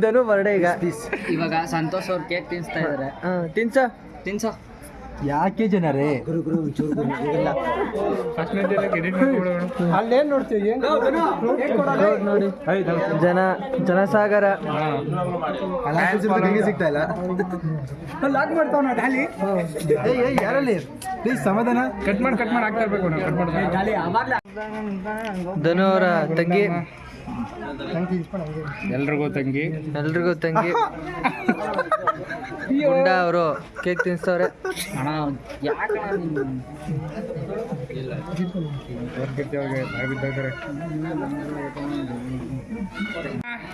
ಧನು birthday ಈಗ. ಇವಾಗ ಸಂತೋಷ್ ಅವ್ರು ಕೇಕ್ ತಿನ್ಸ್ತಾ ಇದಾರೆ. ತಿನ್ಸೋ ಯಾಕೆ ಜನರೇ ಅಲ್ಲೇನ್ ನೋಡ್ತೀವಿ ನೋಡಿ ಜನಸಾಗರ ಸಿಗ್ತಾ ಇಲ್ಲ. ಯಾರಲ್ಲಿ ಪ್ಲೀಸ್ ಸಮಾಧಾನ. ಕಟ್ ಮಾಡಿ ಆಗ್ತಾ ಇರ್ಬೇಕು. ಧನು ಅವರ ತಂಗಿ, ಎಲ್ರಿಗೂ ತಂಗಿ ಗುಂಡ ಅವರು ಕೇಕ್ ತಿನ್ಸ್ತವ್ರೆ.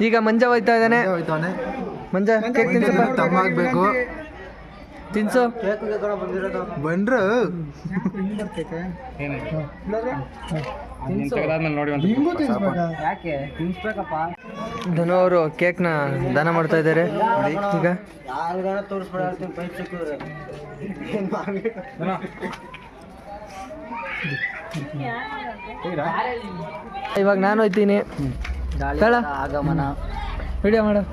ಈಗ ಮಂಜ ಹೋಯ್ತಾ ಇದ್ದಾನೆ. ಮಂಜ ಕೇಕ್ ತಿನ್ಸಪ್ಪ. ತಮ್ಮ ಆಗ್ಬೇಕು ತಿನ್ಸು. ಬಂದ್ರು ಧನು ಅವರು ಕೇಕ್ನ ದಾನ ಮಾಡ್ತಾ ಇದ್ದಾರೆ. ಈಗ ಇವಾಗ ನಾನು ಹೋಯ್ತೀನಿ. ಆಗಮನ ವಿಡಿಯೋ ಮಾಡು.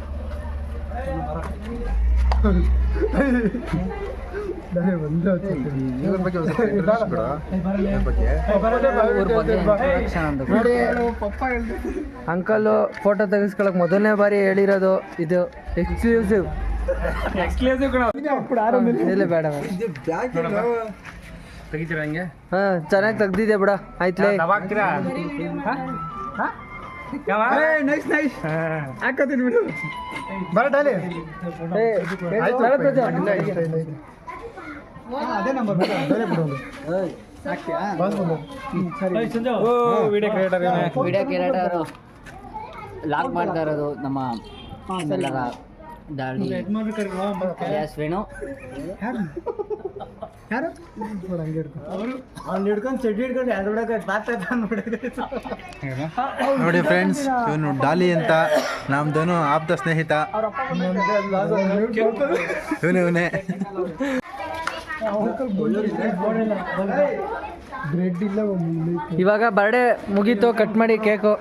ಅಂಕಲ್ ಫೋಟೋ ತೆಗಿಸ್ಕೊಳಕ್ ಮೊದಲನೇ ಬಾರಿ ಹೇಳಿರೋದು ಇದು. ಎಕ್ಸ್ಕ್ಲೂಸಿವ್ ಬೇಡ ತೆಗಿತೀರಾ ಹಂಗೆ? ಚೆನ್ನಾಗಿ ತೆಗ್ದಿದೆ ಬಿಡ. ಆಯ್ತು ಹಾಕೋತೀನಿ ಬಿಡು. ಬರಟಾಲಿ ಅದೇ ನಂಬರ್ ವಿಡಿಯೋ ಕ್ರಿಯೇಟರ್ ಲಾಕ್ ಮಾಡ್ತಾ ಇರೋದು ನಮ್ಮ ಎಲ್ಲರ ದಾಳಿ ವೇಣು. ನೋಡಿ ಫ್ರೆಂಡ್ಸ್, ಇವನು ಡಾಲಿ ಅಂತ ನಮ್ದನು ಆಪ್ತ ಸ್ನೇಹಿತ. ಇವನೇ ಇವಾಗ ಬರ್ಡೇ ಮುಗೀತು. ಕಟ್ ಮಾಡಿ ಕೇಕು.